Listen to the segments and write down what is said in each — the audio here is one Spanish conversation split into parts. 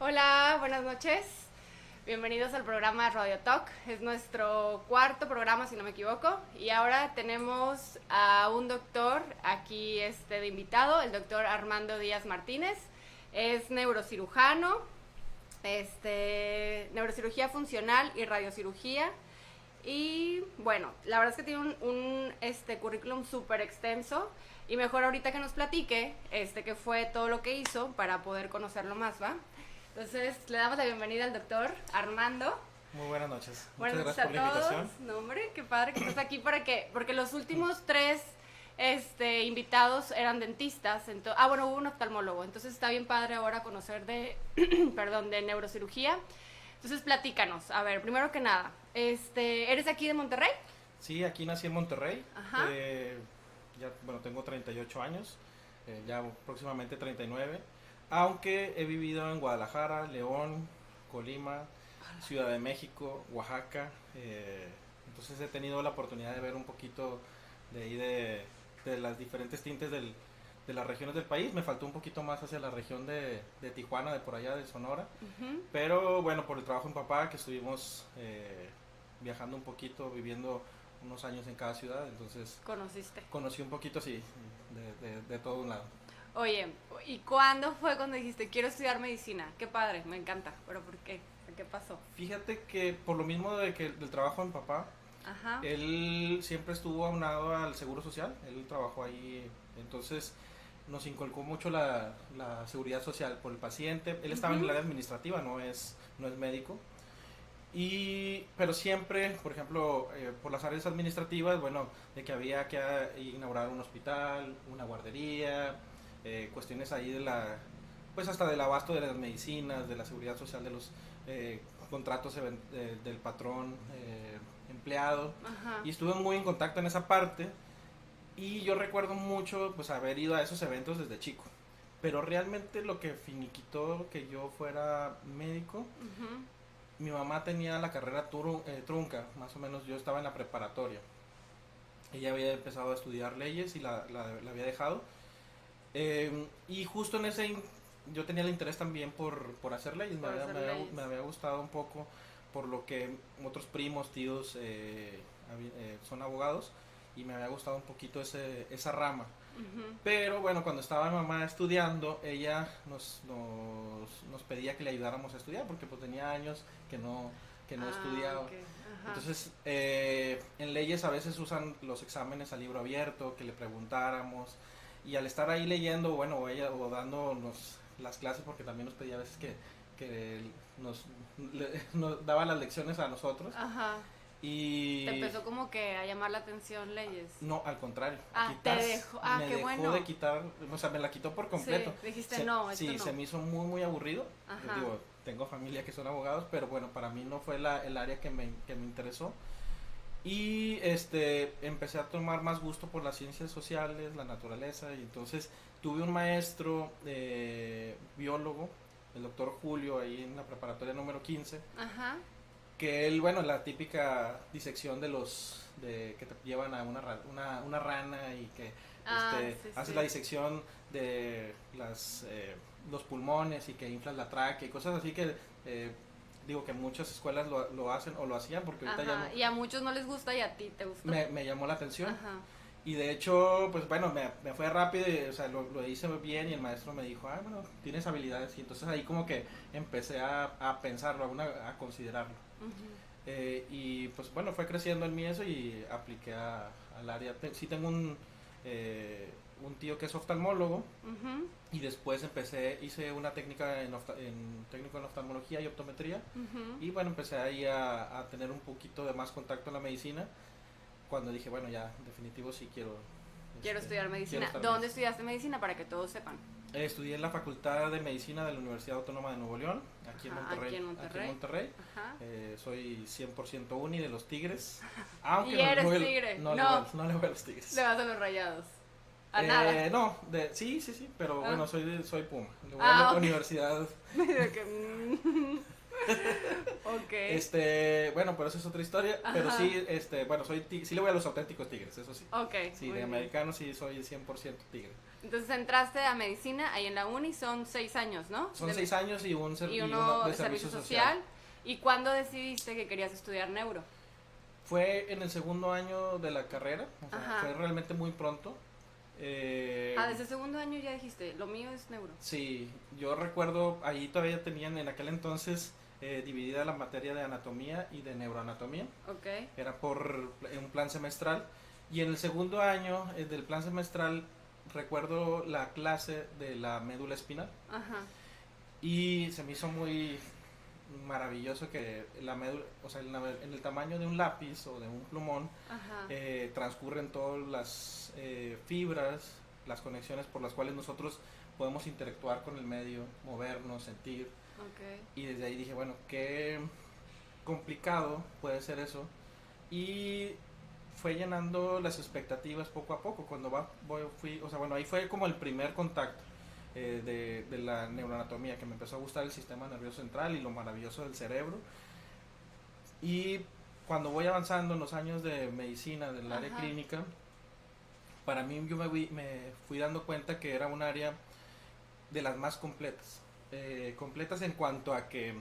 Hola, buenas noches. Bienvenidos al programa Radio Talk. Es nuestro cuarto programa, si no me equivoco. Y ahora tenemos a un doctor aquí de invitado, el doctor Armando Díaz Martínez. Es neurocirujano, neurocirugía funcional y radiocirugía. Y bueno, la verdad es que tiene un currículum súper extenso. Y mejor ahorita que nos platique qué fue todo lo que hizo para poder conocerlo más, ¿va? Entonces, le damos la bienvenida al doctor Armando. Muy buenas noches. Buenas Muchas noches gracias por la a todos. invitación. No, hombre, qué padre que estás aquí porque los últimos tres invitados eran dentistas. Bueno, hubo un oftalmólogo. Entonces está bien padre ahora conocer de neurocirugía. Entonces, platícanos. A ver, primero que nada, ¿eres aquí de Monterrey? Sí, aquí nací en Monterrey. Ajá. Tengo 38 años, ya próximamente 39. Aunque he vivido en Guadalajara, León, Colima, Ciudad de México, Oaxaca. Entonces he tenido la oportunidad de ver un poquito de ahí de las diferentes tintes de las regiones del país. Me faltó un poquito más hacia la región de Tijuana, de por allá, de Sonora. Uh-huh. Pero bueno, por el trabajo en papá, que estuvimos viajando un poquito, viviendo unos años en cada ciudad, entonces ¿Conociste? conocí un poquito, sí, de todo un lado. Oye, ¿y cuándo fue cuando dijiste quiero estudiar medicina? Qué padre, me encanta, pero ¿por qué? ¿Qué pasó? Fíjate que por lo mismo del trabajo en papá, Ajá. él siempre estuvo aunado al seguro social, él trabajó ahí, entonces nos inculcó mucho la seguridad social por el paciente. Él estaba en el área administrativa, no es médico. Pero siempre, por ejemplo, por las áreas administrativas, bueno, de que había que inaugurar un hospital, una guardería, cuestiones ahí pues hasta del abasto de las medicinas, de la seguridad social, de los contratos del patrón empleado. Ajá. Y estuve muy en contacto en esa parte. Y yo recuerdo mucho pues haber ido a esos eventos desde chico. Pero realmente lo que finiquitó que yo fuera médico, Uh-huh. mi mamá tenía la carrera trunca, más o menos yo estaba en la preparatoria. Ella había empezado a estudiar leyes y la había dejado. Y justo en yo tenía el interés también por hacer leyes, me había gustado un poco por lo que otros primos, tíos son abogados y me había gustado un poquito esa rama. Uh-huh. Pero bueno, cuando estaba mi mamá estudiando, ella nos pedía que le ayudáramos a estudiar porque pues tenía años que no estudiaba. Okay. Entonces, en leyes a veces usan los exámenes a libro abierto, que le preguntáramos. Y al estar ahí leyendo, bueno, o dándonos las clases, porque también nos pedía a veces que nos daba las lecciones a nosotros. Ajá. Y Te empezó como que a llamar la atención leyes. no, al contrario. Te dejó. Me qué dejó bueno. de quitar, o sea, me la quitó por completo. Sí, dijiste no, esto sí, no. se me hizo muy, muy aburrido. Ajá. Digo, tengo familia que son abogados, pero bueno, para mí no fue el área que me interesó. Y empecé a tomar más gusto por las ciencias sociales, la naturaleza, y entonces tuve un maestro biólogo, el doctor Julio, ahí en la preparatoria número 15. Ajá. Que él, bueno, la típica disección que te llevan a una rana y que haces la disección de los pulmones y que inflas la tráquea y cosas así que digo que muchas escuelas lo hacen o lo hacían porque ahorita ya no. Y a muchos no les gusta y a ti te gustó. Me llamó la atención. Ajá. Y de hecho, pues bueno, me fue rápido, o sea, lo hice bien y el maestro me dijo, bueno, tienes habilidades. Y entonces ahí como que empecé a pensarlo, a considerarlo. Uh-huh. Y pues bueno, fue creciendo en mí eso y apliqué al área. Sí tengo un tío que es oftalmólogo. Uh-huh. Y después hice una técnica técnico en oftalmología y optometría. Uh-huh. Y bueno, empecé ahí a tener un poquito de más contacto en la medicina. Cuando dije, bueno, ya, definitivo sí quiero estudiar medicina. ¿Dónde estudiaste medicina para que todos sepan? Estudié en la Facultad de Medicina de la Universidad Autónoma de Nuevo León, aquí en Monterrey. Soy 100% uni de los Tigres. Aunque ¿Y eres tigre? No le voy a los Tigres. Le vas a los Rayados. ¿A nada? No, sí, pero bueno, soy Puma. Le voy a la universidad. Ok. Bueno, pero eso es otra historia, Ajá. pero sí, bueno, sí le voy a los auténticos tigres, eso sí. Ok. Sí, muy de bien. americano sí soy 100% tigre. Entonces entraste a medicina ahí en la uni, son 6 años, ¿no? Son 6 años y y uno uno de de servicio servicio social. social. ¿Y cuándo decidiste que querías estudiar neuro? Fue en el segundo año de la carrera, o sea, Ajá. fue realmente muy pronto. Desde el segundo año ya dijiste, lo mío es neuro. Sí, yo recuerdo, ahí todavía tenían en aquel entonces dividida la materia de anatomía y de neuroanatomía. Ok. Era por un plan semestral. Y en el segundo año del plan semestral recuerdo la clase de la médula espinal. Ajá. Y se me hizo muy maravilloso que la médula, o sea, en el tamaño de un lápiz o de un plumón, Ajá. transcurren todas las fibras, las conexiones por las cuales nosotros podemos interactuar con el medio, movernos, sentir. Ok. Y desde ahí dije, bueno, qué complicado puede ser eso. Y fue llenando las expectativas poco a poco. Cuando o sea, bueno, ahí fue como el primer contacto de la neuroanatomía, que me empezó a gustar el sistema nervioso central y lo maravilloso del cerebro. Y cuando voy avanzando en los años de medicina, del área Ajá. clínica, para mí yo me fui dando cuenta que era un área de las más completas. Completas en cuanto a que,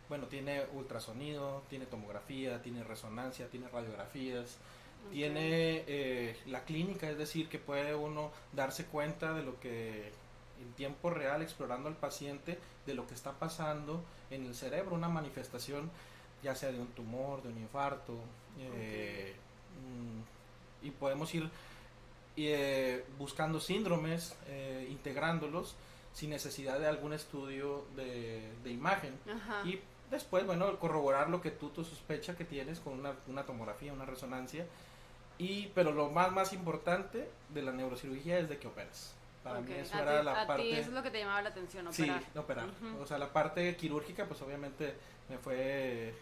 bueno, tiene ultrasonido, tiene tomografía, tiene resonancia, tiene radiografías, Ok. tiene la clínica, es decir, que puede uno darse cuenta de lo que en tiempo real, explorando al paciente, de lo que está pasando en el cerebro, una manifestación ya sea de un tumor, de un infarto, y podemos ir buscando síndromes, integrándolos sin necesidad de algún estudio de imagen. Ajá. Y después, bueno, corroborar lo que tú sospechas que tienes con una tomografía, una resonancia. Pero lo más importante de la neurocirugía es de que operes. Para mí eso era la parte... A ti eso es lo que te llamaba la atención, operar. Sí, operar. Uh-huh. O sea, la parte quirúrgica, pues obviamente me fue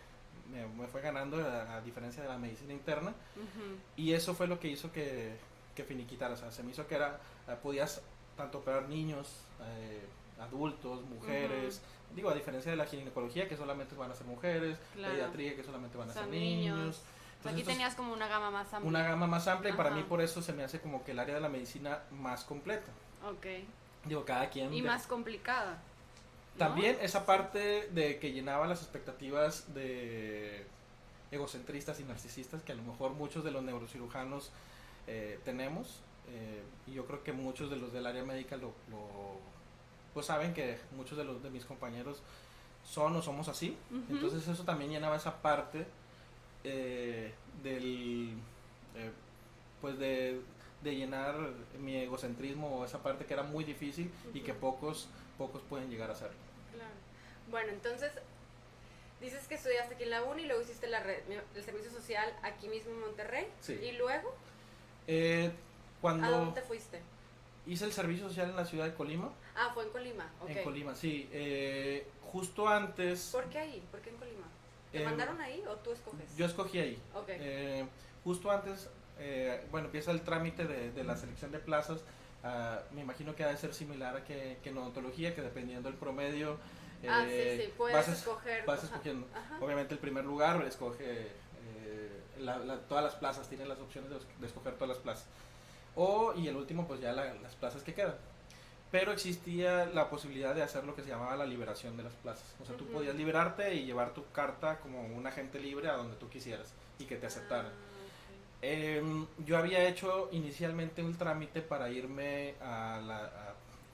ganando a diferencia de la medicina interna. Uh-huh. Y eso fue lo que hizo que finiquitara. O sea, se me hizo que podías tanto operar niños, adultos, mujeres. Uh-huh. Digo, a diferencia de la ginecología, que solamente van a ser mujeres, Claro. pediatría, que solamente van a ser Son niños. Entonces, aquí tenías como una gama más amplia. Una gama más amplia, y para Ajá. mí por eso se me hace como que el área de la medicina más completa. Ok. Digo, cada quien... Y más complicada, ¿no? También esa parte de que llenaba las expectativas de egocentristas y narcisistas que a lo mejor muchos de los neurocirujanos tenemos, y yo creo que muchos de los del área médica pues saben que muchos de mis compañeros son o somos así. Uh-huh. Entonces eso también llenaba esa parte pues de llenar mi egocentrismo, o esa parte que era muy difícil. Uh-huh. Y que pocos pueden llegar a hacerlo. Claro. Bueno, entonces dices que estudiaste aquí en la uni y luego hiciste el servicio social aquí mismo en Monterrey. Sí. ¿Y luego? Cuando ¿A dónde te fuiste? Hice el servicio social en la ciudad de Colima. Ah, fue en Colima, ok. En Colima, sí. Justo antes... ¿Por qué ahí? ¿Por qué en Colima? ¿Te mandaron ahí o tú escoges? Yo escogí ahí. Ok. Justo antes, bueno, empieza el trámite de la selección de plazas. Me imagino que ha de ser similar a que en odontología, que dependiendo del promedio... sí, puedes escoger. Vas escogiendo. Ajá. Obviamente el primer lugar escoge... todas las plazas, tienen las opciones de escoger todas las plazas. Y el último, pues ya las plazas que quedan. Pero existía la posibilidad de hacer lo que se llamaba la liberación de las plazas. O sea, tú podías liberarte y llevar tu carta como un agente libre a donde tú quisieras y que te aceptaran. Okay. Yo había hecho inicialmente un trámite para irme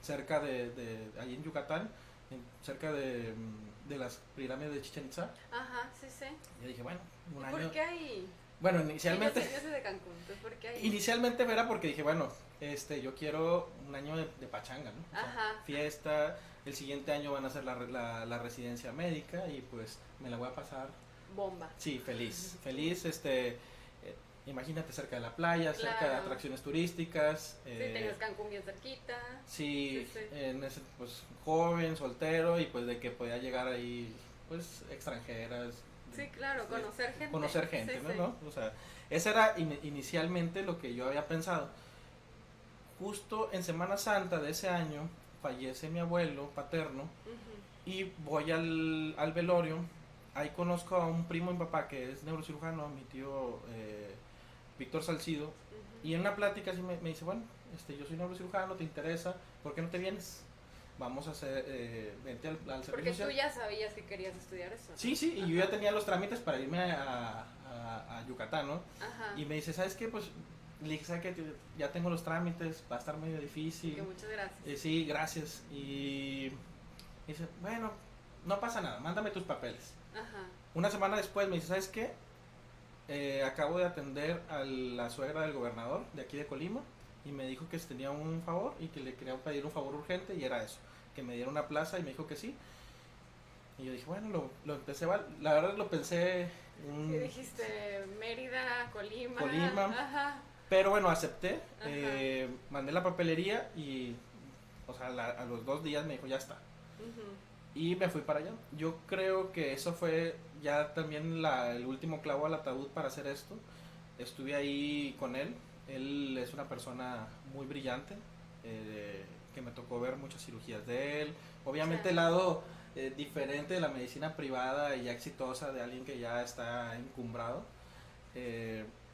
cerca ahí en Yucatán, cerca de las pirámides de Chichén Itzá. Ajá, sí, sí. Y dije, bueno, un ¿Y año... ¿Por qué ahí? Bueno, inicialmente... Sí, yo soy de Cancún, entonces ¿por qué ahí? Inicialmente era porque dije, bueno, yo quiero un año de pachanga, ¿no? O sea, ajá. Fiesta, el siguiente año van a hacer la residencia médica y pues me la voy a pasar... Bomba. Sí, feliz, feliz, imagínate cerca de la playa, claro. Cerca de atracciones turísticas. Sí, tenías Cancún bien cerquita. Sí, pues joven, soltero, y pues de que podía llegar ahí, pues extranjeras. Sí, claro, conocer gente. Conocer gente, sí, ¿no? O sea, ese era inicialmente lo que yo había pensado. Justo en Semana Santa de ese año fallece mi abuelo paterno. Uh-huh. Y voy al velorio, ahí conozco a un primo de mi papá que es neurocirujano, mi tío Víctor Salcido, Ujú. y en una plática así me dice, bueno, yo soy neurocirujano, ¿te interesa? ¿Por qué no te vienes? Vamos a hacer, vente al servicio Porque tú social. ya sabías que querías estudiar eso. Sí, sí, y Ajá. yo ya tenía los trámites para irme a Yucatán, ¿no? Ajá. Y me dice, ¿sabes qué? Pues le dije, ¿sabes qué? Ya tengo los trámites, va a estar medio Y difícil. que muchas gracias. Sí, gracias. Y dice, bueno, no pasa nada, mándame tus papeles. Ajá. Una semana después me dice, ¿sabes qué? Acabo de atender a la suegra del gobernador de aquí de Colima y me dijo que tenía un favor y que le quería pedir un favor urgente y era eso, que me diera una plaza y me dijo que sí. Y yo dije, bueno, lo empecé, la verdad lo pensé Y dijiste Mérida, Colima. Colima, Ajá. pero bueno, acepté, Ajá. mandé la papelería y, o sea, a los 2 días me dijo, ya está. Ujú. Y me fui para allá. Yo creo que eso fue ya también el último clavo al ataúd para hacer esto. Estuve ahí con él. Él es una persona muy brillante, que me tocó ver muchas cirugías de él. Obviamente el Claro. lado diferente de la medicina privada y ya exitosa de alguien que ya está encumbrado,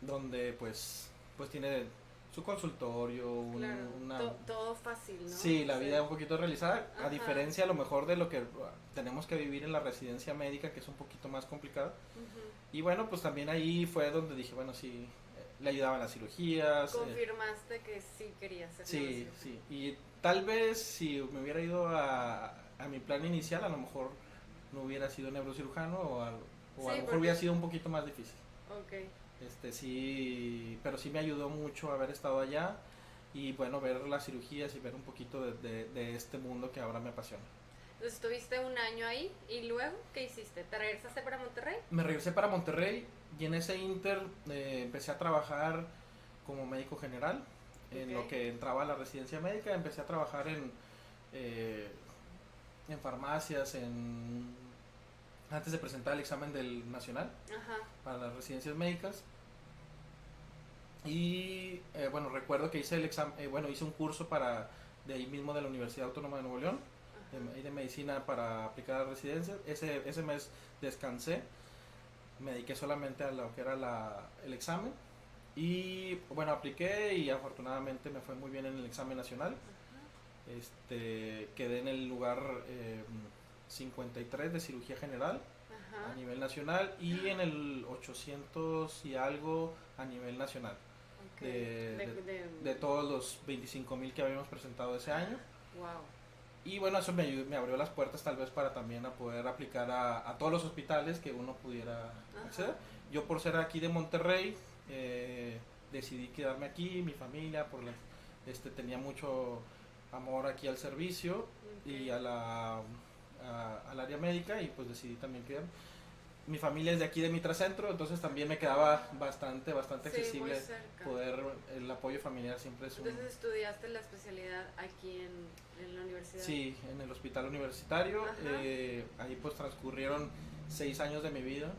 donde pues tiene su consultorio, Claro. una... Todo fácil, ¿no? Sí, la vida Sí. un poquito realizada, a Ajá. diferencia a lo mejor de lo que tenemos que vivir en la residencia médica, que es un poquito más complicado. Ujú. Y bueno, pues también ahí fue donde dije, bueno, sí, le ayudaban las cirugías. Confirmaste que sí querías ser Sí, neurocirujano. sí. Y tal vez si me hubiera ido a mi plan inicial, a lo mejor no hubiera sido neurocirujano o a Sí, lo mejor hubiera porque. sido un poquito más difícil. Ok. Sí, pero sí me ayudó mucho haber estado allá y bueno, ver las cirugías y ver un poquito de este mundo que ahora me apasiona. Entonces estuviste un año ahí y luego, ¿qué hiciste? ¿Te regresaste para Monterrey? Me regresé para Monterrey y en ese inter empecé a trabajar como médico general. En lo Ok. que entraba a la residencia médica, empecé a trabajar eh, en farmacias, antes de presentar el examen del nacional Ajá. para las residencias médicas. Y bueno, recuerdo que hice el examen, bueno, hice un curso de ahí mismo de la Universidad Autónoma de Nuevo León, Ajá. de medicina para aplicar a residencias. Ese mes descansé, me dediqué solamente a lo que era el examen. Y bueno, apliqué y afortunadamente me fue muy bien en el examen nacional. Quedé en el lugar 53 de cirugía general a Ajá. nivel nacional y en el 800 y algo a nivel nacional Ok. de, De, de, de, de todos los 25,000 que habíamos presentado ese año. wow. Y bueno, eso me abrió las puertas tal vez para también a poder aplicar a todos los hospitales que uno pudiera acceder. Ajá. Yo por ser aquí de Monterrey, decidí quedarme aquí, mi familia, tenía mucho amor aquí al servicio y Ok. al área médica y pues decidí también quedarme. Mi familia es de aquí de Mitracentro, entonces también me quedaba bastante Sí, muy accesible cerca. el apoyo familiar siempre es un... Entonces estudiaste la especialidad aquí en la universidad. Sí, en el hospital universitario, Ajá. ahí pues transcurrieron 6 años de mi vida.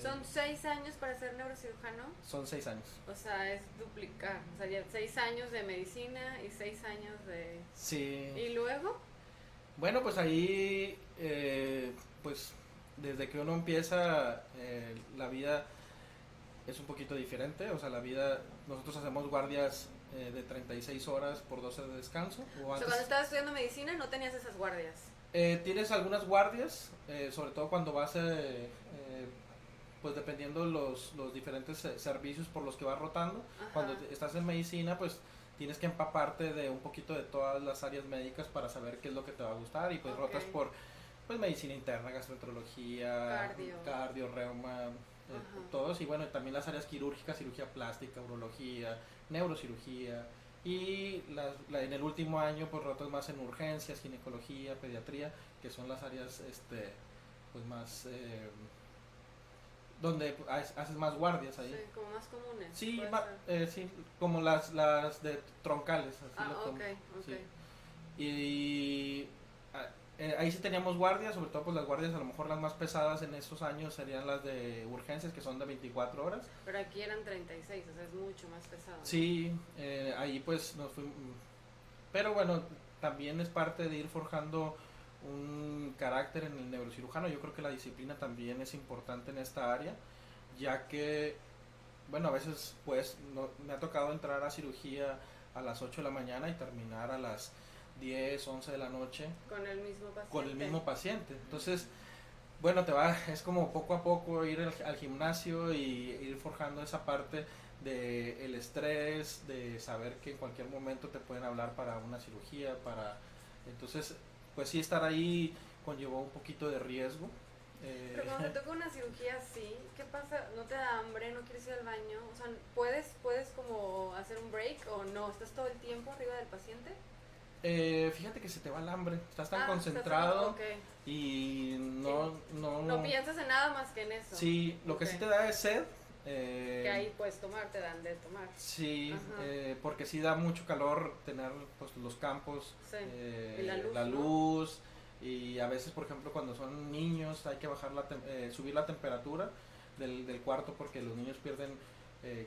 Son 6 años para ser neurocirujano. Son 6 años. O sea, es duplicar. O sea, ya 6 años de medicina y 6 años de. Sí. ¿Y luego? Bueno, pues ahí, pues desde que uno empieza, la vida es un poquito diferente. O sea, la vida, nosotros hacemos guardias de 36 horas por 12 de descanso. O O sea, antes, cuando estabas estudiando medicina no tenías esas guardias. tienes algunas guardias, sobre todo cuando vas, pues dependiendo los diferentes servicios por los que vas rotando. Cuando Ajá. estás en medicina, pues tienes que empaparte de un poquito de todas las áreas médicas para saber qué es lo que te va a gustar y pues Ok. rotas por pues medicina interna, gastroenterología, Cardio. reuma, Ajá. todos y bueno, también las áreas quirúrgicas, cirugía plástica, urología, neurocirugía y en el último año pues rotas más en urgencias, ginecología, pediatría, que son las áreas pues más donde haces más guardias Sí, ahí. como más comunes. Sí, Puede ser. sí, como las de troncales, así Ah, lo ok, tomo. ok. Sí. Y ahí sí teníamos guardias, sobre todo pues las guardias a lo mejor las más pesadas en esos años serían las de urgencias, que son de 24 horas. Pero aquí eran 36, o sea, es mucho más pesado. Sí, ahí pues nos fuimos. Pero bueno, también es parte de ir forjando un carácter en el neurocirujano. Yo creo que la disciplina también es importante en esta área, ya que, bueno, a veces pues me ha tocado entrar a cirugía a las 8 de la mañana y terminar a las 10, 11 de la noche con el mismo paciente. con el mismo paciente. Entonces, bueno, es como poco a poco ir al gimnasio y ir forjando esa parte de el estrés, de saber que en cualquier momento te pueden hablar para una cirugía, entonces, pues sí, estar ahí conllevó un poquito de riesgo. Pero cuando te toca una cirugía así, ¿qué pasa? ¿No te da hambre? ¿No quieres ir al baño? O sea, ¿puedes como hacer un break o no? ¿Estás todo el tiempo arriba del paciente? Fíjate que se te va el hambre, estás tan concentrado y no piensas en nada más que en eso. Sí, lo que sí te da es sed. Que ahí puedes tomar, te dan de tomar. Sí, porque sí da mucho calor tener pues los campos, sí. Y la luz, y a veces, por ejemplo, cuando son niños hay que subir la temperatura del cuarto porque los niños pierden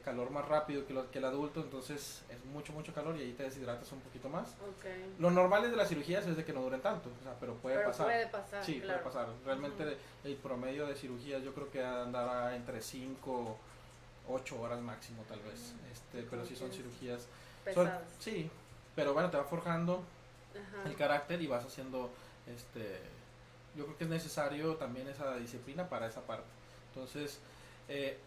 calor más rápido que el adulto, entonces es mucho calor y ahí te deshidratas un poquito más. Okay. Lo normal de las cirugías es de que no duren tanto, o sea, pero puede pasar. Sí, claro. puede pasar. Realmente el promedio de cirugías yo creo que andará entre 5, 8 horas máximo tal vez, pero sí son cirugías pesadas. Sí, pero bueno, te va forjando el carácter y vas haciendo, yo creo que es necesario también esa disciplina para esa parte. Entonces,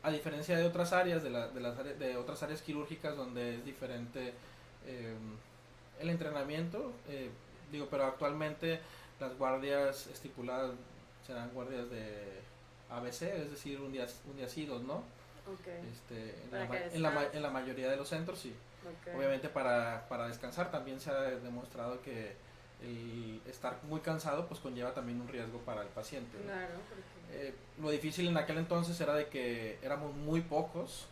a diferencia de otras áreas, de otras áreas quirúrgicas donde es diferente el entrenamiento, pero actualmente las guardias estipuladas serán guardias de ABC, es decir, un día sí, 2 no. Okay. En la mayoría de los centros sí. Okay. Obviamente para descansar también se ha demostrado que el estar muy cansado pues conlleva también un riesgo para el paciente, ¿no? Claro, porque... lo difícil en aquel entonces era de que éramos muy pocos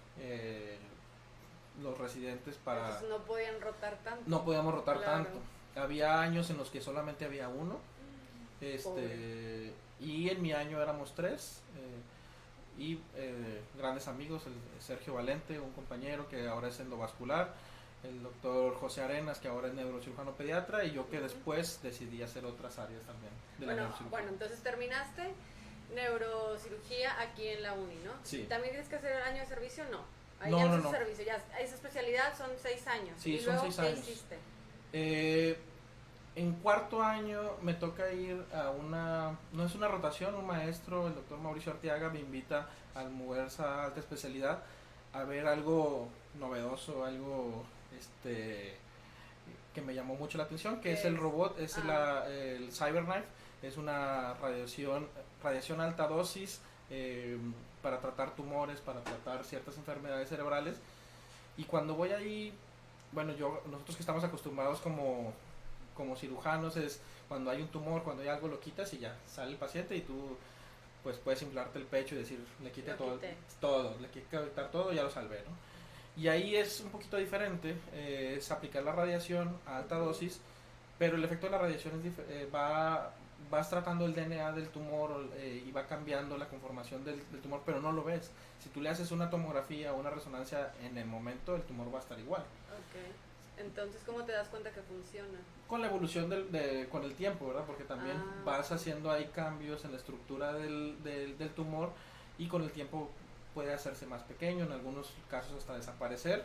los residentes para... Entonces no podían rotar tanto. No podíamos rotar tanto. Había años en los que solamente había uno. Y en mi año éramos 3. Y grandes amigos, el Sergio Valente, un compañero que ahora es endovascular, el doctor José Arenas, que ahora es neurocirujano pediatra, y yo que después decidí hacer otras áreas también de la neurocirugía. Bueno, entonces terminaste neurocirugía aquí en la uni, ¿no? Sí. ¿También tienes que hacer el año de servicio? No. Ahí no, ya no, no. Servicio, ya, esa especialidad son 6 años. Sí, ¿Y son luego 6 años. qué hiciste? En cuarto año me toca ir a no es una rotación, un maestro, el doctor Mauricio Arteaga, me invita al Muguerza Alta Especialidad a ver algo novedoso, algo que me llamó mucho la atención, que es el robot, es el CyberKnife, es una radiación alta dosis para tratar tumores, para tratar ciertas enfermedades cerebrales. Y cuando voy ahí, bueno, nosotros que estamos acostumbrados como cirujanos es cuando hay un tumor, cuando hay algo lo quitas y ya sale el paciente y tú pues puedes inflarte el pecho y decir le quité todo, le quité quitar todo, ya lo salvé, ¿no? Y ahí es un poquito diferente, es aplicar la radiación a alta dosis, pero el efecto de la radiación es vas tratando el DNA del tumor y va cambiando la conformación del tumor, pero no lo ves. Si tú le haces una tomografía o una resonancia en el momento, el tumor va a estar igual. Okay. Entonces, ¿cómo te das cuenta que funciona? Con la evolución con el tiempo, ¿verdad? Porque también vas haciendo ahí cambios en la estructura del tumor y con el tiempo puede hacerse más pequeño, en algunos casos hasta desaparecer.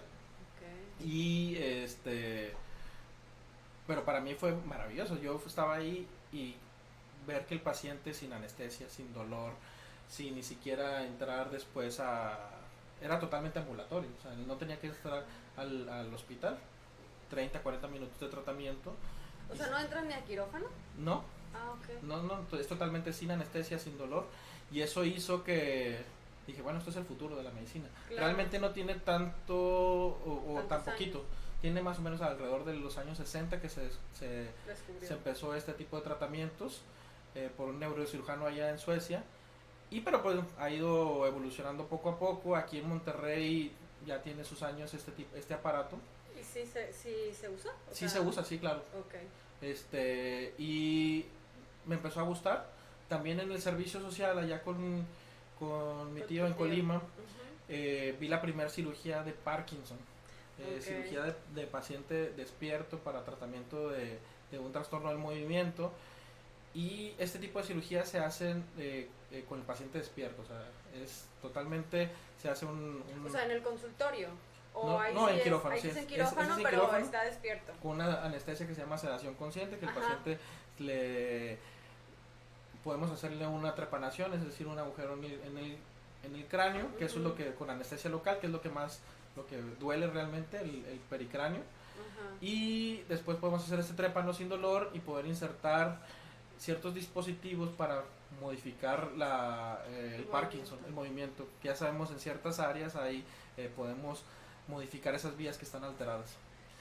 Okay. Y pero para mí fue maravilloso. Yo estaba ahí y ver que el paciente sin anestesia, sin dolor, sin ni siquiera entrar después era totalmente ambulatorio, o sea, no tenía que estar al hospital. 30, 40 minutos de tratamiento. O sea, ¿no entran ni a quirófano? No. Okay. No, es totalmente sin anestesia, sin dolor. Y eso hizo que dije, bueno, esto es el futuro de la medicina. Claro. Realmente no tiene tanto o tan poquito. Años. Tiene más o menos alrededor de los años 60 que se empezó este tipo de tratamientos por un neurocirujano allá en Suecia. Pero pues ha ido evolucionando poco a poco. Aquí en Monterrey ya tiene sus años este aparato. ¿Y sí se usa? Sí se usa, sí, claro. Okay. Y me empezó a gustar. También en el servicio social, allá con mi tío en Colima, vi la primera cirugía de Parkinson. Cirugía de paciente despierto para tratamiento de un trastorno del movimiento. Y este tipo de cirugías se hacen con el paciente despierto, o sea, es totalmente, se hace O sea, en el consultorio. O no, ahí no sí en quirófano, ahí sí, sí es en ese quirófano, es en pero quirófano, está despierto. con una anestesia que se llama sedación consciente, que el Ajá. paciente le podemos hacerle una trepanación, es decir, un agujero en el cráneo, que eso es lo que con anestesia local, que es lo que más, lo que duele realmente, el pericráneo. Ajá. Y después podemos hacer este trépano sin dolor y poder insertar ciertos dispositivos para modificar el Parkinson, el movimiento, que ya sabemos en ciertas áreas ahí podemos modificar esas vías que están alteradas.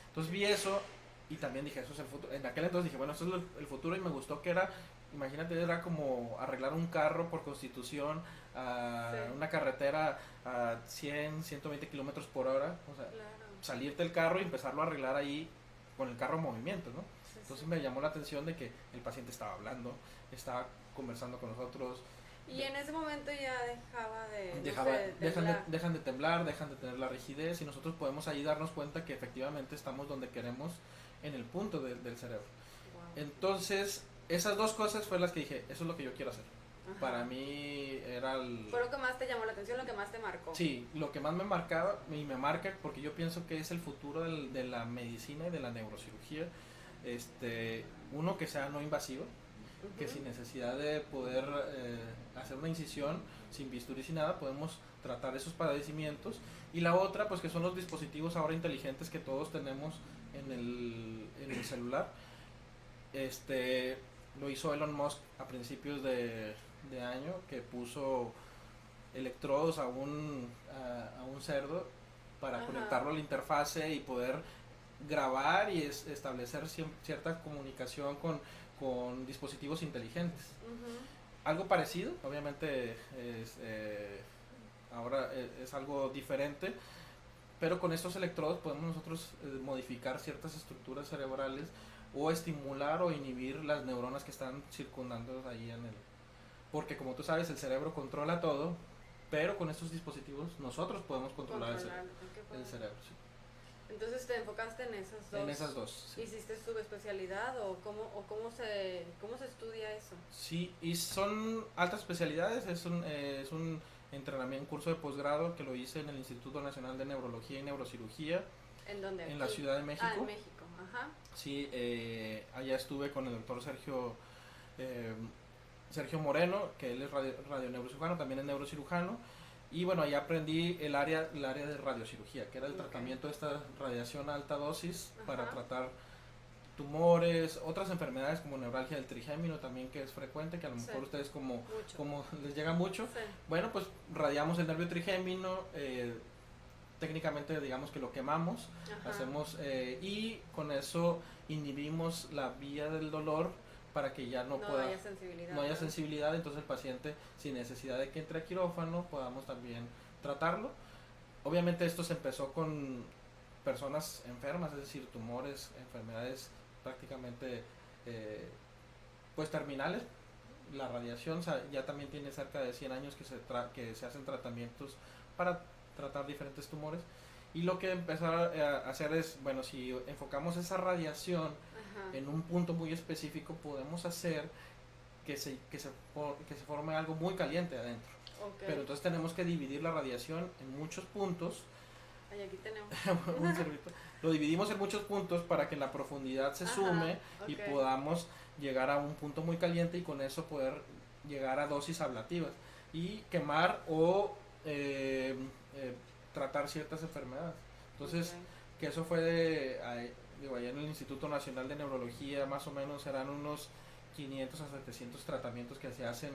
Entonces vi eso y también dije, eso es el futuro. En aquel entonces dije, bueno, esto es el futuro, y me gustó que era, imagínate, era como arreglar un carro por Constitución, Sí. una carretera a 100, 120 kilómetros por hora, o sea, Claro. salirte del carro y empezarlo a arreglar ahí con el carro en movimiento, ¿no? Sí, Entonces sí. me llamó la atención de que el paciente estaba hablando, estaba conversando con nosotros, Y en ese momento ya dejaba de, no dejaba, sé, temblar. dejan de temblar, dejan de tener la rigidez, y nosotros podemos ahí darnos cuenta que efectivamente estamos donde queremos en el punto del cerebro. Wow. Entonces, esas dos cosas fue las que dije, eso es lo que yo quiero hacer. Ajá. Para mí era el... Fue lo que más te llamó la atención, lo que más te marcó. Sí, lo que más me marcaba y me marca, porque yo pienso que es el futuro de la medicina y de la neurocirugía, uno que sea no invasivo, que sin necesidad de poder hacer una incisión, sin bisturí, sin nada, podemos tratar esos padecimientos. Y la otra, pues que son los dispositivos ahora inteligentes que todos tenemos en el celular. Lo hizo Elon Musk a principios de año, que puso electrodos a un cerdo para Ajá. conectarlo a la interfase y poder grabar y establecer cierta comunicación con dispositivos inteligentes. Ujú. Algo parecido, obviamente ahora es algo diferente, pero con estos electrodos podemos nosotros modificar ciertas estructuras cerebrales o estimular o inhibir las neuronas que están circundando ahí en el... Porque como tú sabes, el cerebro controla todo, pero con estos dispositivos nosotros podemos controlar el cerebro. Sí. Entonces te enfocaste en esas dos. En esas dos. Sí. ¿Hiciste subespecialidad o cómo se estudia eso? Sí, y son altas especialidades, es un entrenamiento, un curso de posgrado que lo hice en el Instituto Nacional de Neurología y Neurocirugía. ¿En dónde? En Aquí. la Ciudad de México. Ah, en México, ajá. Sí, allá estuve con el doctor Sergio Moreno, que él es radioneurocirujano, también es neurocirujano. Y bueno, ahí aprendí el área de radiocirugía, que era el tratamiento de esta radiación a alta dosis para tratar tumores, otras enfermedades como neuralgia del trigémino también, que es frecuente, que a lo mejor ustedes como les llega mucho. Sí. Bueno, pues radiamos el nervio trigémino, técnicamente digamos que lo quemamos, hacemos y con eso inhibimos la vía del dolor para que ya no haya sensibilidad. No haya sensibilidad, entonces el paciente sin necesidad de que entre a quirófano podamos también tratarlo. Obviamente esto se empezó con personas enfermas, es decir, tumores, enfermedades prácticamente pues terminales. La radiación ya también tiene cerca de 100 años que se hacen tratamientos para tratar diferentes tumores, y lo que empezar a hacer es, bueno, si enfocamos esa radiación en un punto muy específico, podemos hacer que se forme algo muy caliente adentro. Pero entonces tenemos que dividir la radiación en muchos puntos. Ay, aquí tenemos un servito. Lo dividimos en muchos puntos para que la profundidad se sume y podamos llegar a un punto muy caliente, y con eso poder llegar a dosis ablativas y quemar o tratar ciertas enfermedades. Entonces, que eso fue allá en el Instituto Nacional de Neurología, más o menos eran unos 500 a 700 tratamientos que se hacen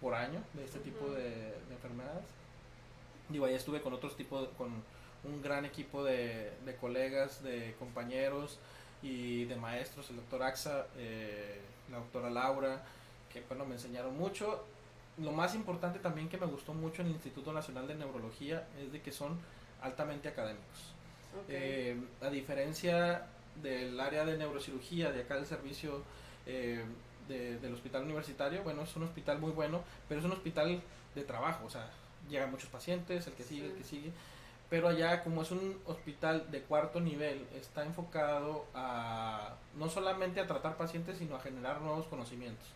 por año de este tipo de enfermedades. Allá estuve con otros tipos, con un gran equipo de colegas, de compañeros y de maestros, el doctor Axa, la doctora Laura, que bueno, me enseñaron mucho. Lo más importante también que me gustó mucho en el Instituto Nacional de Neurología es de que son altamente académicos. A diferencia del área de neurocirugía de acá del servicio del hospital universitario, bueno, es un hospital muy bueno, pero es un hospital de trabajo, o sea, llegan muchos pacientes, el que sigue, pero allá como es un hospital de cuarto nivel, está enfocado a no solamente a tratar pacientes, sino a generar nuevos conocimientos.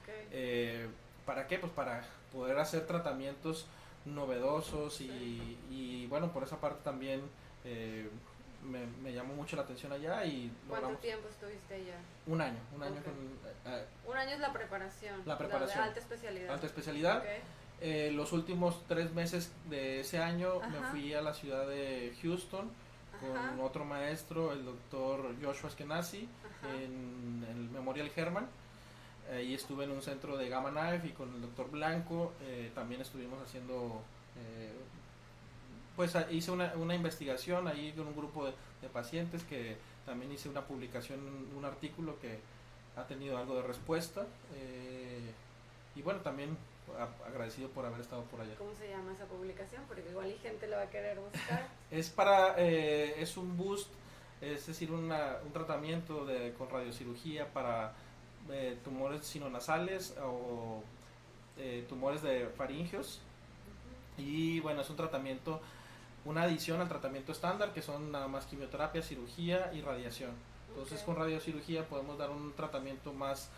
Okay. ¿Para qué? Pues para poder hacer tratamientos novedosos y bueno, por esa parte también eh, me llamó mucho la atención allá y ¿Cuánto logramos tiempo estuviste allá? un año Okay. con Un año es la preparación. la preparación. De alta especialidad. Alta especialidad. Okay. Los últimos 3 meses de ese año Ajá. me fui a la ciudad de Houston con Ajá. otro maestro, el doctor Joshua Askenazi, Ajá. en el Memorial Hermann. Ahí estuve en un centro de Gamma Knife y con el doctor Blanco también estuvimos haciendo, pues hice una investigación ahí con un grupo de pacientes que también hice una publicación, un artículo que ha tenido algo de respuesta y bueno, también agradecido por haber estado por allá. ¿Cómo se llama esa publicación? Porque igual y gente lo va a querer buscar. Es un boost, es decir, un tratamiento con radiocirugía para tumores sinonasales o tumores de faringeos. Y bueno, es un tratamiento, una adición al tratamiento estándar, que son nada más quimioterapia, cirugía y radiación. Entonces con radiocirugía podemos dar un tratamiento más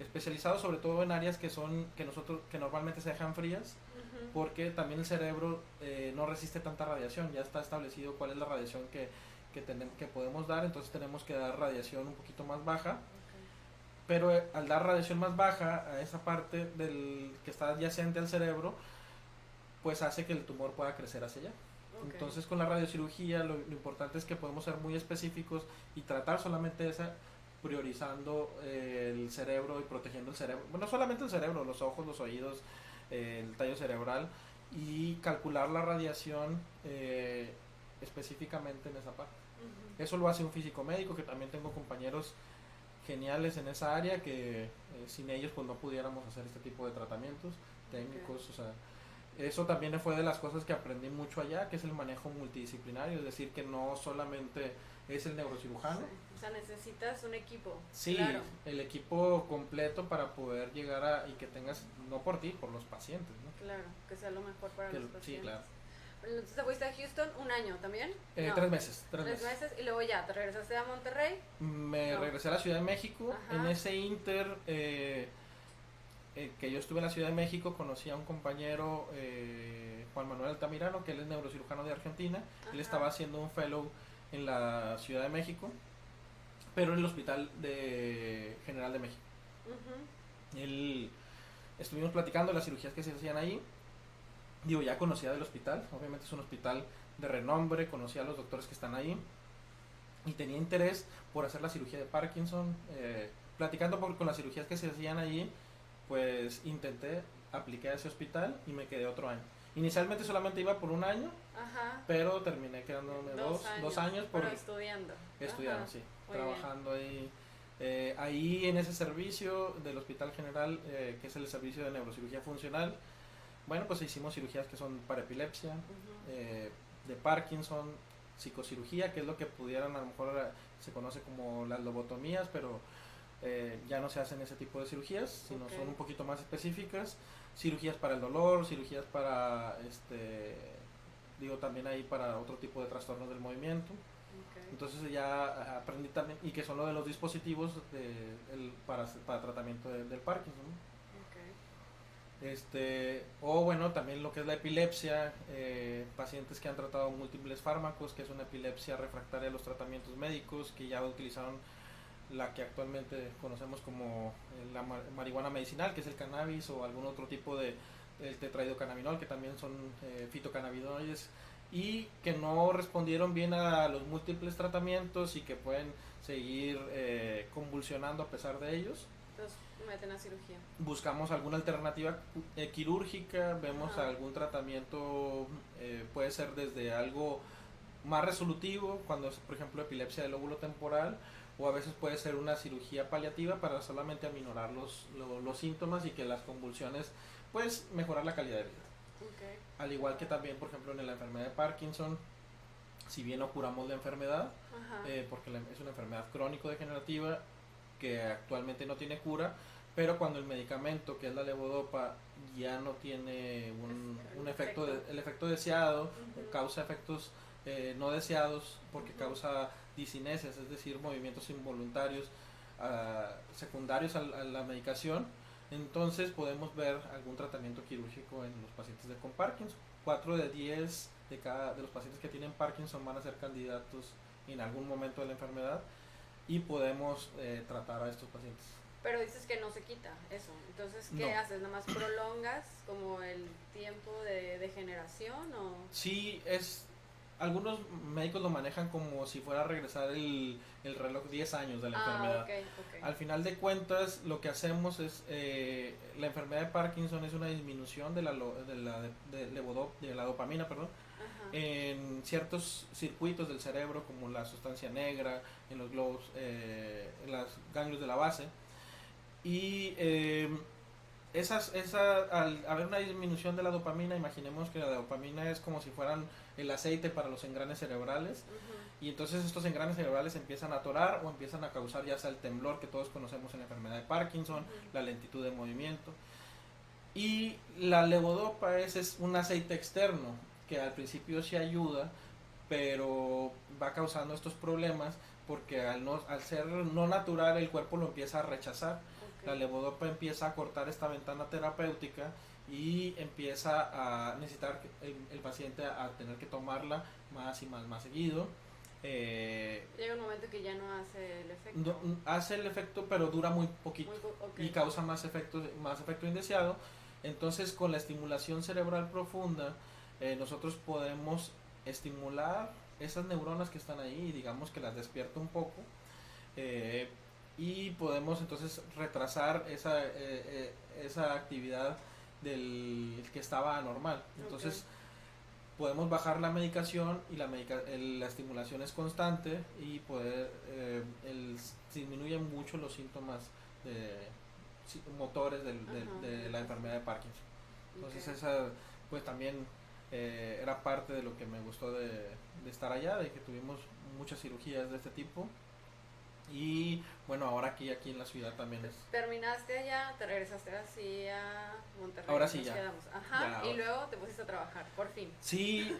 especializado, sobre todo en áreas que normalmente se dejan frías, porque también el cerebro no resiste tanta radiación. Ya está establecido cuál es la radiación que podemos dar, entonces tenemos que dar radiación un poquito más baja. Pero al dar radiación más baja a esa parte que está adyacente al cerebro, pues hace que el tumor pueda crecer hacia allá. Entonces con la radiocirugía lo importante es que podemos ser muy específicos y tratar solamente esa, priorizando el cerebro y protegiendo el cerebro. Bueno, no solamente el cerebro, los ojos, los oídos, el tallo cerebral, y calcular la radiación específicamente en esa parte. Eso lo hace un físico médico, que también tengo compañeros geniales en esa área que sin ellos pues no pudiéramos hacer este tipo de tratamientos técnicos. O sea, eso también fue de las cosas que aprendí mucho allá, que es el manejo multidisciplinario, es decir, que no solamente es el neurocirujano. Sí. O sea, necesitas un equipo. Sí, claro. El equipo completo para poder llegar y que tengas, no por ti, por los pacientes, ¿no? Claro, que sea lo mejor para los pacientes. Sí, claro. Entonces te fuiste a Houston un año también. No. 3 meses. 3 meses y luego ya, ¿te regresaste a Monterrey? Regresé a la Ciudad de México. Ajá. En ese inter que yo estuve en la Ciudad de México, conocí a un compañero, Juan Manuel Altamirano, que él es neurocirujano de Argentina. Ajá. Él estaba haciendo un fellow en la Ciudad de México, pero en el Hospital General de México. Estuvimos platicando de las cirugías que se hacían ahí. Digo, ya conocía del hospital, obviamente es un hospital de renombre, conocía a los doctores que están ahí y tenía interés por hacer la cirugía de Parkinson. Platicando con las cirugías que se hacían allí, pues apliqué a ese hospital y me quedé otro año. Inicialmente solamente iba por un año, ajá, pero terminé quedándome dos años pero estudiando. Estudiando, ajá, sí, trabajando bien. Ahí en ese servicio del Hospital General, que es el servicio de neurocirugía funcional. Bueno, pues hicimos cirugías que son para epilepsia, de Parkinson, psicocirugía, que es lo que pudieran, a lo mejor se conoce como las lobotomías, pero ya no se hacen ese tipo de cirugías, sino son un poquito más específicas. Cirugías para el dolor, cirugías para, también hay para otro tipo de trastornos del movimiento. Entonces ya aprendí también, y que son lo de los dispositivos para tratamiento del Parkinson. Bueno, también lo que es la epilepsia, pacientes que han tratado múltiples fármacos, que es una epilepsia refractaria a los tratamientos médicos, que ya utilizaron la que actualmente conocemos como la marihuana medicinal, que es el cannabis, o algún otro tipo de tetrahidrocannabinol, que también son fitocannabinoides, y que no respondieron bien a los múltiples tratamientos y que pueden seguir convulsionando a pesar de ellos. Entonces meten a cirugía. Buscamos alguna alternativa quirúrgica, vemos algún tratamiento, puede ser desde algo más resolutivo, cuando es por ejemplo epilepsia del lóbulo temporal, o a veces puede ser una cirugía paliativa para solamente aminorar los síntomas y que las convulsiones, pues mejorar la calidad de vida. Al igual que también por ejemplo en la enfermedad de Parkinson, si bien no curamos la enfermedad, porque es una enfermedad crónico-degenerativa que actualmente no tiene cura, pero cuando el medicamento, que es la levodopa, ya no tiene un efecto, el efecto deseado, causa efectos no deseados porque causa disinesias, es decir, movimientos involuntarios secundarios a la medicación, entonces podemos ver algún tratamiento quirúrgico en los pacientes con Parkinson. 4 de 10 de los pacientes que tienen Parkinson van a ser candidatos en algún momento de la enfermedad y podemos tratar a estos pacientes. Pero dices que no se quita eso, entonces ¿qué haces? ¿Nada más prolongas como el tiempo de degeneración o...? Sí, algunos médicos lo manejan como si fuera a regresar el reloj 10 años de la enfermedad. Okay. Al final de cuentas, lo que hacemos es, la enfermedad de Parkinson es una disminución de la dopamina, perdón, en ciertos circuitos del cerebro, como la sustancia negra, en los globos, en los ganglios de la base. Y al haber una disminución de la dopamina, imaginemos que la dopamina es como si fueran el aceite para los engranes cerebrales, y entonces estos engranes cerebrales empiezan a atorar o empiezan a causar ya sea el temblor que todos conocemos en la enfermedad de Parkinson, la lentitud de movimiento. Y la levodopa es un aceite externo que al principio sí ayuda, pero va causando estos problemas porque al ser no natural el cuerpo lo empieza a rechazar. La levodopa empieza a cortar esta ventana terapéutica y empieza a necesitar el paciente a tener que tomarla más y más seguido. Llega un momento que ya no hace el efecto. Hace el efecto, pero dura muy poquito y causa más efecto indeseado. Entonces, con la estimulación cerebral profunda, nosotros podemos estimular esas neuronas que están ahí, digamos que las despierta un poco, y podemos entonces retrasar esa actividad del que estaba anormal. Entonces podemos bajar la medicación y la estimulación es constante y disminuyen mucho los síntomas motores de la enfermedad de Parkinson. Entonces esa pues también era parte de lo que me gustó de estar allá, de que tuvimos muchas cirugías de este tipo. Y bueno, ahora aquí en la ciudad también es. ¿Terminaste allá? ¿Te regresaste así a Monterrey? Ahora sí, ya. Ajá, ya, y luego te pusiste a trabajar, por fin. Sí,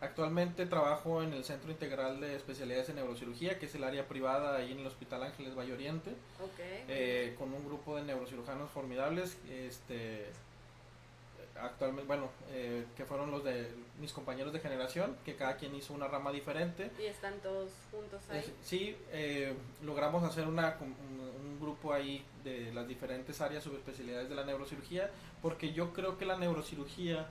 actualmente trabajo en el Centro Integral de Especialidades en Neurocirugía, que es el área privada ahí en el Hospital Ángeles Valle Oriente, con un grupo de neurocirujanos formidables, actualmente, bueno, que fueron los de mis compañeros de generación, que cada quien hizo una rama diferente. ¿Y están todos juntos ahí? Sí, logramos hacer un grupo ahí de las diferentes áreas subespecialidades de la neurocirugía, porque yo creo que la neurocirugía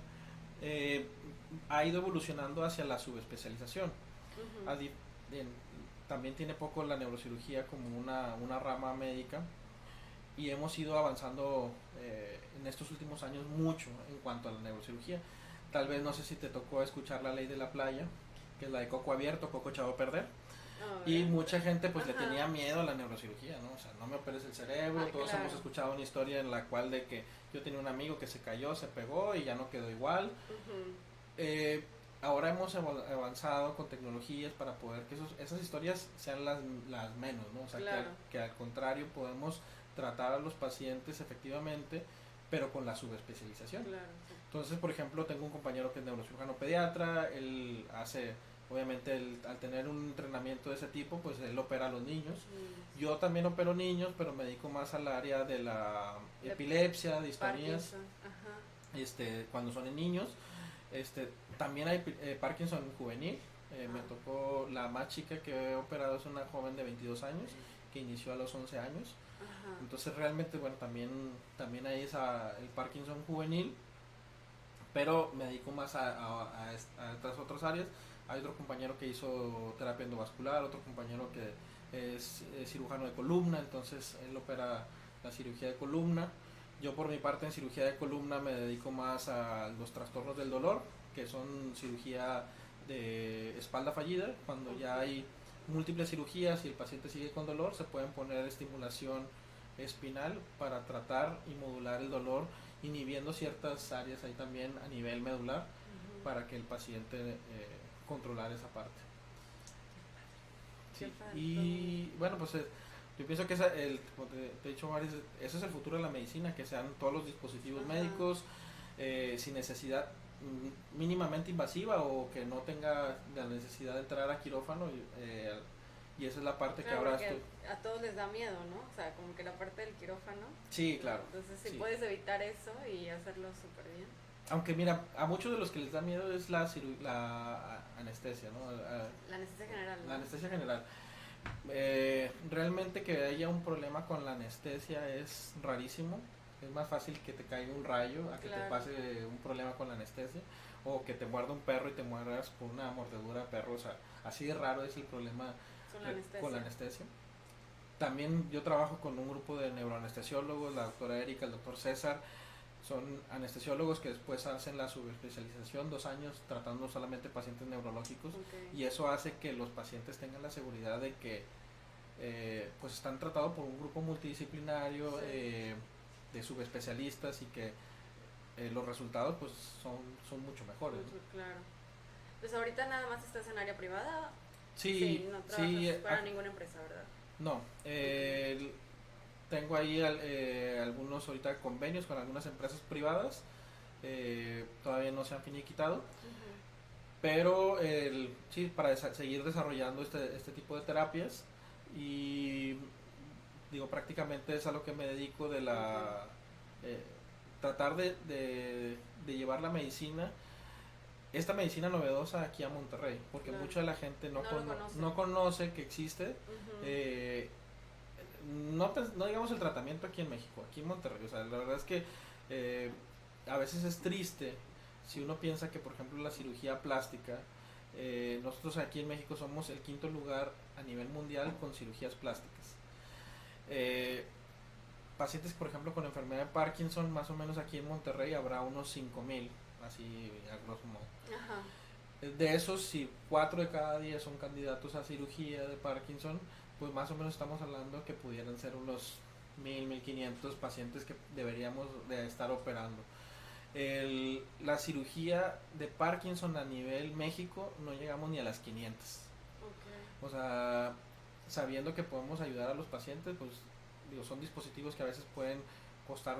ha ido evolucionando hacia la subespecialización. También tiene poco la neurocirugía como una rama médica, y hemos ido avanzando en estos últimos años mucho en cuanto a la neurocirugía. Tal vez no sé si te tocó escuchar la ley de la playa, que es la de coco abierto, coco echado a perder. Y mucha gente pues le tenía miedo a la neurocirugía, ¿no? O sea, no me operes el cerebro. Todos hemos escuchado una historia en la cual de que yo tenía un amigo que se cayó, se pegó y ya no quedó igual. Ahora hemos avanzado con tecnologías para poder que esas historias sean las menos, ¿no? O sea, que al contrario podemos tratar a los pacientes efectivamente, pero con la subespecialización. Entonces, por ejemplo, tengo un compañero que es neurocirujano pediatra, él hace, obviamente, al tener un entrenamiento de ese tipo, pues él opera a los niños. Yo también opero niños, pero me dedico más al área de la epilepsia, distonías, cuando son en niños. También hay Parkinson juvenil. Me tocó, la más chica que he operado es una joven de 22 años que inició a los 11 años. Entonces realmente, bueno, también hay el Parkinson juvenil, pero me dedico más a estas otras áreas. Hay otro compañero que hizo terapia endovascular, otro compañero que es cirujano de columna, entonces él opera la cirugía de columna. Yo por mi parte en cirugía de columna me dedico más a los trastornos del dolor, que son cirugía de espalda fallida. Cuando ya hay múltiples cirugías y el paciente sigue con dolor, se pueden poner estimulación espinal para tratar y modular el dolor, inhibiendo ciertas áreas ahí también a nivel medular, para que el paciente controlar esa parte. Sí. Y bueno, pues Yo pienso que como te he dicho, Maris, ese es el futuro de la medicina, que sean todos los dispositivos Ajá. médicos sin necesidad mínimamente invasiva o que no tenga la necesidad de entrar a quirófano y esa es la parte que Claro, ahora porque a todos les da miedo, ¿no? O sea, como que la parte del quirófano. Sí, claro. Entonces, si Sí. puedes evitar eso y hacerlo súper bien. Aunque mira, a muchos de los que les da miedo es la anestesia, ¿no? La anestesia general, ¿no? La anestesia general. Realmente que haya un problema con la anestesia es rarísimo. Es más fácil que te caiga un rayo a que te pase un problema con la anestesia o que te muerda un perro y te mueras por una mordedura de perro. O sea, así de raro es el problema con la anestesia. También yo trabajo con un grupo de neuroanestesiólogos, la doctora Erika, el doctor César. Son anestesiólogos que después hacen la subespecialización, 2 años tratando solamente pacientes neurológicos, y eso hace que los pacientes tengan la seguridad de que pues están tratados por un grupo multidisciplinario de subespecialistas y que los resultados pues son mucho mejores, ¿no? Claro. Pues ahorita nada más estás en área privada. Sí, no trabajas para ninguna empresa, ¿verdad? No, tengo ahí algunos ahorita convenios con algunas empresas privadas, todavía no se han finiquitado, pero sí, para seguir desarrollando este tipo de terapias y digo, prácticamente es a lo que me dedico de la tratar de llevar la medicina, esta medicina novedosa aquí a Monterrey, porque mucha de la gente no conoce que existe. No digamos el tratamiento aquí en México, aquí en Monterrey, o sea, la verdad es que a veces es triste si uno piensa que por ejemplo la cirugía plástica, nosotros aquí en México somos el 5.º lugar a nivel mundial con cirugías plásticas. Pacientes por ejemplo con enfermedad de Parkinson, más o menos aquí en Monterrey habrá unos 5.000, así a grosso modo. Ajá. De esos, si 4 de cada 10 son candidatos a cirugía de Parkinson, pues más o menos estamos hablando que pudieran ser unos 1.500 pacientes que deberíamos de estar operando. La cirugía de Parkinson a nivel México no llegamos ni a las 500. O sea, sabiendo que podemos ayudar a los pacientes, pues digo, son dispositivos que a veces pueden costar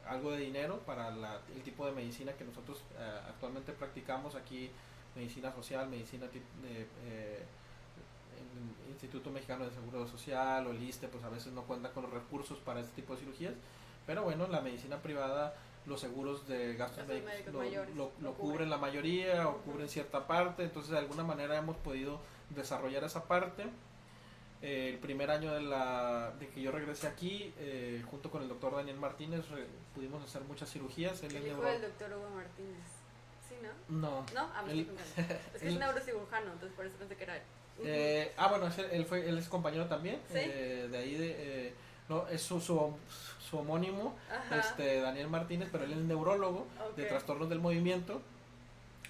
algo de dinero para el tipo de medicina que nosotros actualmente practicamos aquí, medicina social, medicina el Instituto Mexicano de Seguro Social o el ISSSTE, pues a veces no cuenta con los recursos para este tipo de cirugías, pero bueno, la medicina privada, los seguros de gastos médicos lo cubren la mayoría o cubren cierta parte, entonces de alguna manera hemos podido desarrollar esa parte. El primer año de que yo regresé aquí, junto con el doctor Daniel Martínez, pudimos hacer muchas cirugías. ¿Qué dijo el doctor Hugo Martínez? ¿Sí, no? No. ¿No? Es que es neurocirujano, entonces por eso pensé que era él. Bueno, él es compañero también. ¿Sí? De ahí no, es su homónimo, Daniel Martínez, pero él es neurólogo de trastornos del movimiento.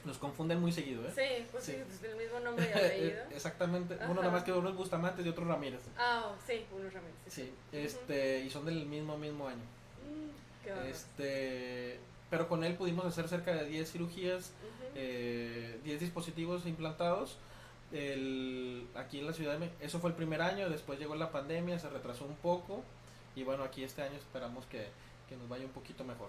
Nos confunden muy seguido, ¿eh? Sí, pues sí, pues el mismo nombre y apellido. Exactamente. Uno nada más que uno es Bustamante y otro Ramírez. Sí, uno es Ramírez. Sí. Y son del mismo año. Qué pero con él pudimos hacer cerca de 10 cirugías, 10 dispositivos implantados. Aquí en la ciudad eso fue el primer año, después llegó la pandemia, se retrasó un poco y bueno, aquí este año esperamos que nos vaya un poquito mejor.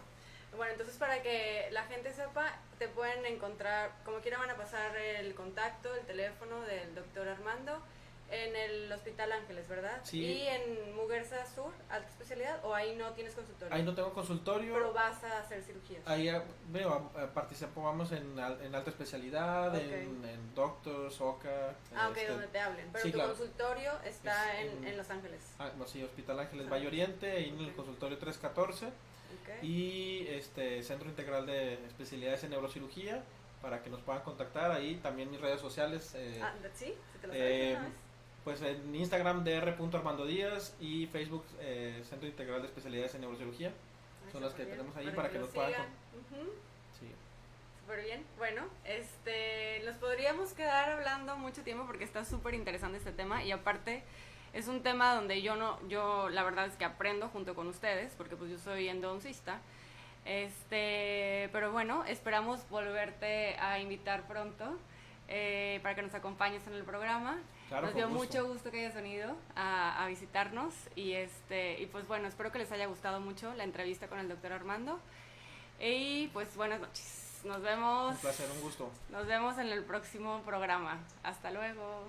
Bueno, entonces para que la gente sepa, te pueden encontrar, como quiera van a pasar el contacto, el teléfono del doctor Armando en el Hospital Ángeles, ¿verdad? Sí. Y en Muguerza Sur, alta especialidad, o ahí no tienes consultorio. Ahí no tengo consultorio. Pero vas a hacer cirugías. Ahí participamos en alta especialidad, en Doctors, OCA. Donde te hablen. Pero sí, tu claro. consultorio está en Los Ángeles. Sí, Hospital Ángeles Valle Oriente, ahí en el consultorio 314. Y Centro Integral de Especialidades en Neurocirugía, para que nos puedan contactar ahí, también mis redes sociales. ¿Sí? ¿Se te lo sabes? Pues en Instagram dr.armandodíaz y Facebook Centro Integral de Especialidades en Neurocirugía. Son las que tenemos ahí para que nos puedan sí. Súper bien. Bueno, nos podríamos quedar hablando mucho tiempo porque está súper interesante este tema y aparte es un tema donde yo la verdad es que aprendo junto con ustedes porque pues yo soy endodoncista. Pero bueno, esperamos volverte a invitar pronto. para que nos acompañes en el programa. Claro, Nos dio con gusto. mucho gusto que hayas venido a visitarnos y pues bueno, espero que les haya gustado mucho la entrevista con el doctor Armando. Y pues buenas noches. Nos vemos. Un placer, un gusto. Nos vemos en el próximo programa. Hasta luego.